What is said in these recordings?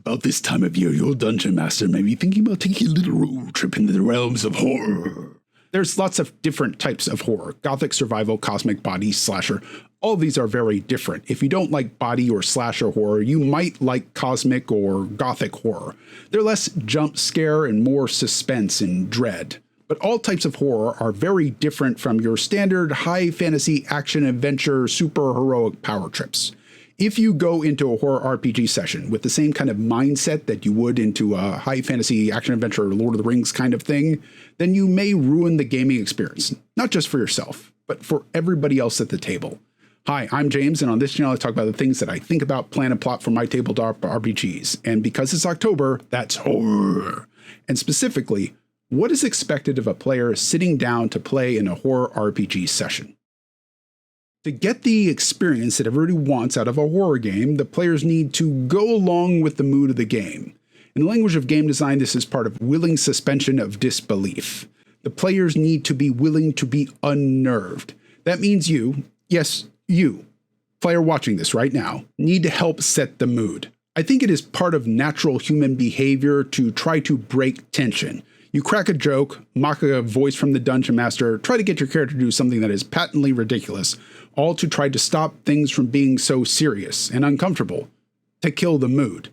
About this time of year, your dungeon master may be thinking about taking a little road trip into the realms of horror. There's lots of different types of horror. Gothic, survival, cosmic, body, slasher. All of these are very different. If you don't like body or slasher horror, you might like cosmic or gothic horror. They're less jump scare and more suspense and dread. But all types of horror are very different from your standard high fantasy action adventure super heroic power trips. If you go into a horror RPG session with the same kind of mindset that you would into a high fantasy action adventure Lord of the Rings kind of thing, then you may ruin the gaming experience, not just for yourself, but for everybody else at the table. Hi, I'm James, and on this channel I talk about the things that I think about, plan, and plot for my tabletop RPGs. And because it's October, that's horror. And specifically, what is expected of a player sitting down to play in a horror RPG session? To get the experience that everybody wants out of a horror game, the players need to go along with the mood of the game. In the language of game design, this is part of willing suspension of disbelief. The players need to be willing to be unnerved. That means you, yes, you, player watching this right now, need to help set the mood. I think it is part of natural human behavior to try to break tension. You crack a joke, mock a voice from the dungeon master, try to get your character to do something that is patently ridiculous, all to try to stop things from being so serious and uncomfortable, to kill the mood.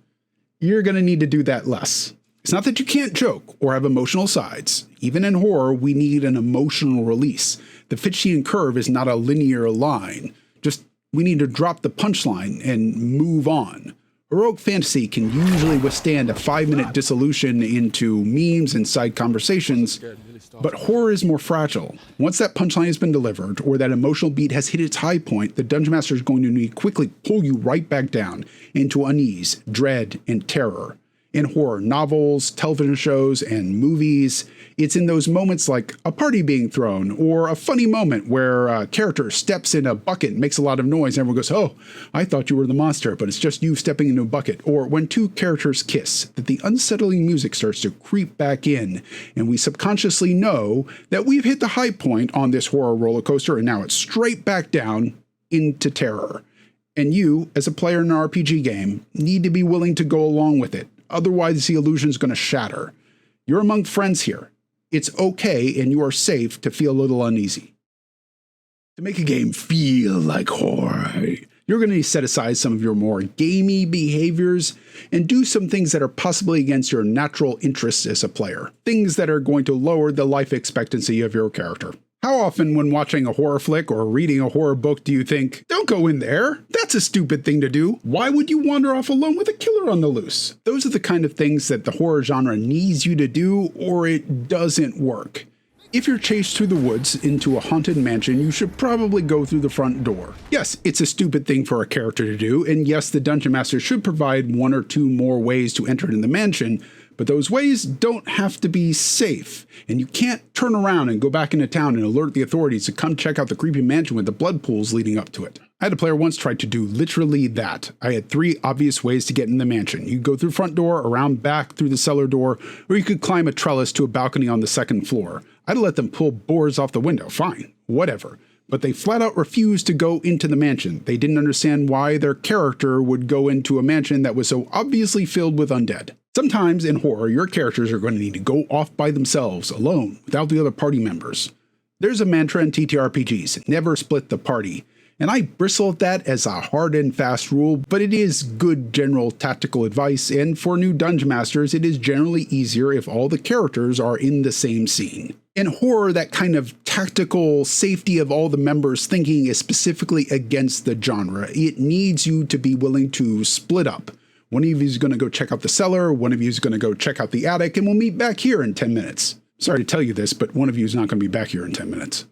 You're going to need to do that less. It's not that you can't joke or have emotional sides. Even in horror, we need an emotional release. The Fitchian curve is not a linear line. Just, we need to drop the punchline and move on. Heroic fantasy can usually withstand a 5-minute dissolution into memes and side conversations, but horror is more fragile. Once that punchline has been delivered, or that emotional beat has hit its high point, the Dungeon Master is going to need to quickly pull you right back down into unease, dread, and terror. In horror novels, television shows, and movies, it's in those moments like a party being thrown, or a funny moment where a character steps in a bucket and makes a lot of noise and everyone goes, "Oh, I thought you were the monster, but it's just you stepping into a bucket." Or when two characters kiss, that the unsettling music starts to creep back in, and we subconsciously know that we've hit the high point on this horror roller coaster, and now it's straight back down into terror. And you, as a player in an RPG game, need to be willing to go along with it. Otherwise, the illusion is going to shatter. You're among friends here. It's okay and you are safe to feel a little uneasy. To make a game feel like horror, you're going to need to set aside some of your more gamey behaviors and do some things that are possibly against your natural interests as a player. Things that are going to lower the life expectancy of your character. How often when watching a horror flick or reading a horror book do you think, "Don't go in there, that's a stupid thing to do. Why would you wander off alone with a killer on the loose?" Those are the kind of things that the horror genre needs you to do, or it doesn't work. If you're chased through the woods into a haunted mansion, you should probably go through the front door. Yes, it's a stupid thing for a character to do, and yes, the Dungeon Master should provide 1 or 2 more ways to enter in the mansion, but those ways don't have to be safe, and you can't turn around and go back into town and alert the authorities to come check out the creepy mansion with the blood pools leading up to it. I had a player once try to do literally that. I had 3 obvious ways to get in the mansion. You could go through front door, around back through the cellar door, or you could climb a trellis to a balcony on the 2nd floor. I'd let them pull boards off the window, fine, whatever. But they flat out refused to go into the mansion. They didn't understand why their character would go into a mansion that was so obviously filled with undead. Sometimes in horror, your characters are going to need to go off by themselves, alone, without the other party members. There's a mantra in TTRPGs, never split the party. And I bristle at that as a hard and fast rule, but it is good general tactical advice, and for new Dungeon Masters, it is generally easier if all the characters are in the same scene. In horror, that kind of tactical safety of all the members thinking is specifically against the genre. It needs you to be willing to split up. One of you is going to go check out the cellar, one of you is going to go check out the attic, and we'll meet back here in 10 minutes. Sorry to tell you this, but one of you is not going to be back here in 10 minutes.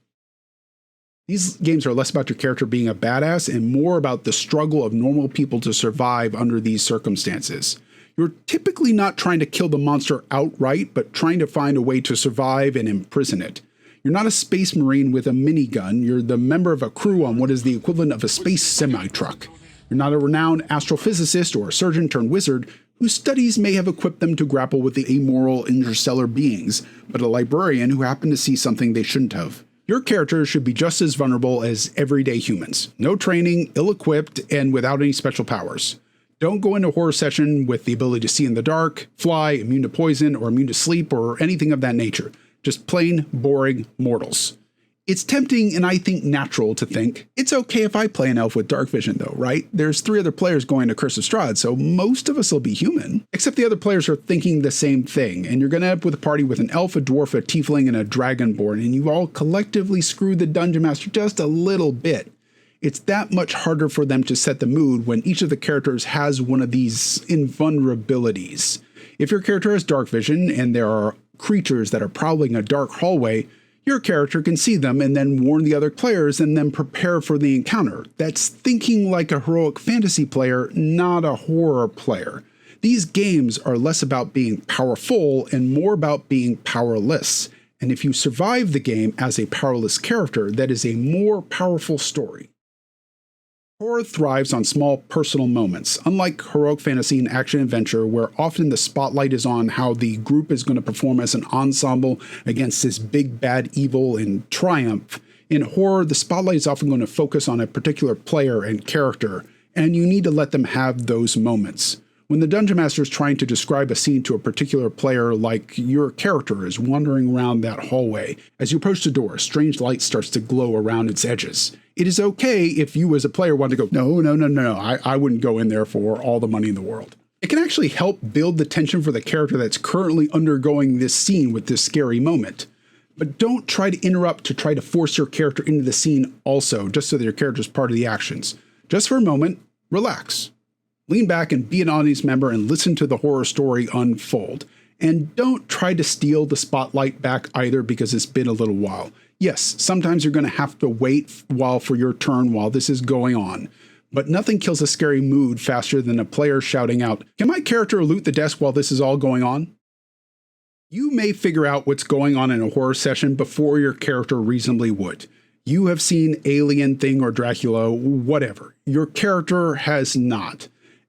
These games are less about your character being a badass and more about the struggle of normal people to survive under these circumstances. You're typically not trying to kill the monster outright, but trying to find a way to survive and imprison it. You're not a space marine with a minigun, you're the member of a crew on what is the equivalent of a space semi-truck. You're not a renowned astrophysicist or a surgeon turned wizard whose studies may have equipped them to grapple with the amoral interstellar beings, but a librarian who happened to see something they shouldn't have. Your character should be just as vulnerable as everyday humans. No training, ill-equipped, and without any special powers. Don't go into a horror session with the ability to see in the dark, fly, immune to poison, or immune to sleep, or anything of that nature. Just plain, boring mortals. It's tempting and I think natural to think, it's okay if I play an elf with dark vision though, right? There's 3 other players going to Curse of Strahd, so most of us will be human. Except the other players are thinking the same thing, and you're going to end up with a party with an elf, a dwarf, a tiefling, and a dragonborn, and you all collectively screwed the Dungeon Master just a little bit. It's that much harder for them to set the mood when each of the characters has one of these invulnerabilities. If your character has dark vision and there are creatures that are prowling a dark hallway, your character can see them and then warn the other players and then prepare for the encounter. That's thinking like a heroic fantasy player, not a horror player. These games are less about being powerful and more about being powerless. And if you survive the game as a powerless character, that is a more powerful story. Horror thrives on small personal moments, unlike heroic fantasy and action-adventure, where often the spotlight is on how the group is going to perform as an ensemble against this big bad evil and triumph. In horror, the spotlight is often going to focus on a particular player and character, and you need to let them have those moments. When the Dungeon Master is trying to describe a scene to a particular player, like your character is wandering around that hallway, as you approach the door, a strange light starts to glow around its edges. It is okay if you as a player want to go, no, I wouldn't go in there for all the money in the world. It can actually help build the tension for the character that's currently undergoing this scene with this scary moment. But don't try to interrupt to try to force your character into the scene also, just so that your character is part of the actions. Just for a moment, relax. Lean back and be an audience member and listen to the horror story unfold. And don't try to steal the spotlight back either, because it's been a little while. Yes, sometimes you're going to have to wait for your turn while this is going on. But nothing kills a scary mood faster than a player shouting out, "Can my character loot the desk while this is all going on?" You may figure out what's going on in a horror session before your character reasonably would. You have seen Alien Thing or Dracula, whatever. Your character has not.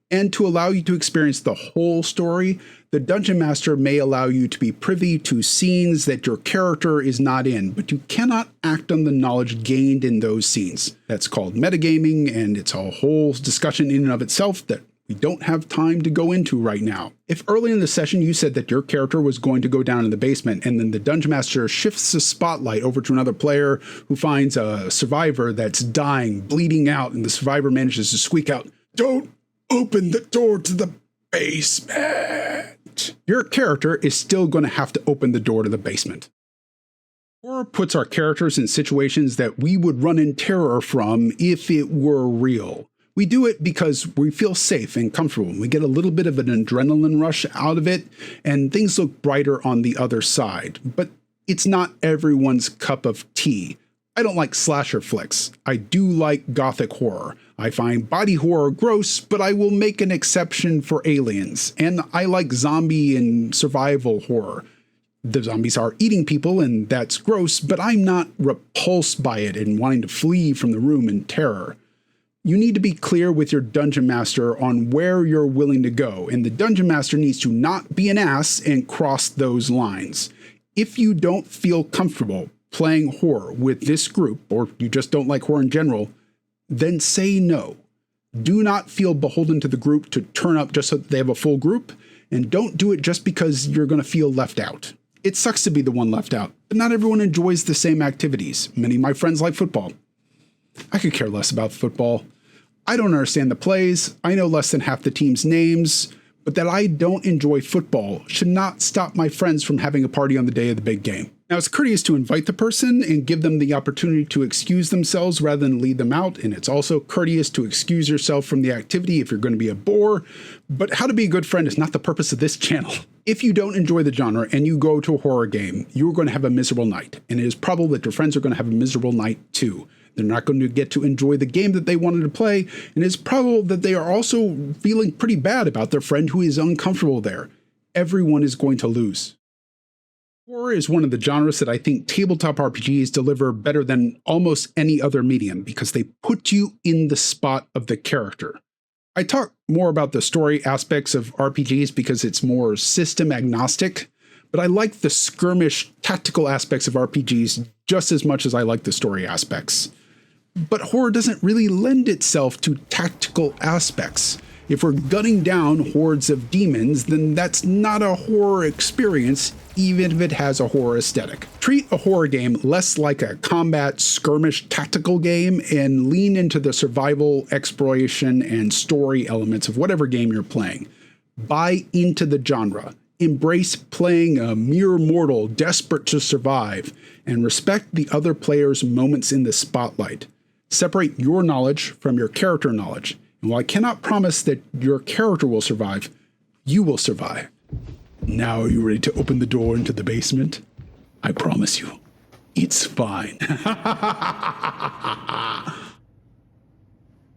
And to allow you to experience the whole story, the Dungeon Master may allow you to be privy to scenes that your character is not in, but you cannot act on the knowledge gained in those scenes. That's called metagaming, and it's a whole discussion in and of itself that we don't have time to go into right now. If early in the session you said that your character was going to go down in the basement, and then the Dungeon Master shifts the spotlight over to another player who finds a survivor that's dying, bleeding out, and the survivor manages to squeak out, "Don't open the door to the basement," your character is still going to have to open the door to the basement. Horror puts our characters in situations that we would run in terror from if it were real. We do it because we feel safe and comfortable. We get a little bit of an adrenaline rush out of it, and things look brighter on the other side. But it's not everyone's cup of tea. I don't like slasher flicks. I do like gothic horror. I find body horror gross, but I will make an exception for aliens. And I like zombie and survival horror. The zombies are eating people, and that's gross, but I'm not repulsed by it and wanting to flee from the room in terror. You need to be clear with your Dungeon Master on where you're willing to go, and the Dungeon Master needs to not be an ass and cross those lines. If you don't feel comfortable playing horror with this group, or you just don't like horror in general, then say no. Do not feel beholden to the group to turn up just so that they have a full group, and don't do it just because you're going to feel left out. It sucks to be the one left out, but not everyone enjoys the same activities. Many of my friends like football. I could care less about football. I don't understand the plays. I know less than half the team's names, but that I don't enjoy football should not stop my friends from having a party on the day of the big game. Now, it's courteous to invite the person and give them the opportunity to excuse themselves rather than lead them out, and it's also courteous to excuse yourself from the activity if you're going to be a bore, but how to be a good friend is not the purpose of this channel. If you don't enjoy the genre and you go to a horror game, you're going to have a miserable night, and it is probable that your friends are going to have a miserable night too. They're not going to get to enjoy the game that they wanted to play, and it's probable that they are also feeling pretty bad about their friend who is uncomfortable there. Everyone is going to lose. Horror is one of the genres that I think tabletop RPGs deliver better than almost any other medium because they put you in the spot of the character. I talk more about the story aspects of RPGs because it's more system agnostic, but I like the skirmish tactical aspects of RPGs just as much as I like the story aspects. But horror doesn't really lend itself to tactical aspects. If we're gunning down hordes of demons, then that's not a horror experience, even if it has a horror aesthetic. Treat a horror game less like a combat skirmish tactical game and lean into the survival, exploration, and story elements of whatever game you're playing. Buy into the genre. Embrace playing a mere mortal desperate to survive, and respect the other player's moments in the spotlight. Separate your knowledge from your character knowledge. And while I cannot promise that your character will survive, you will survive. Now are you ready to open the door into the basement? I promise you, it's fine.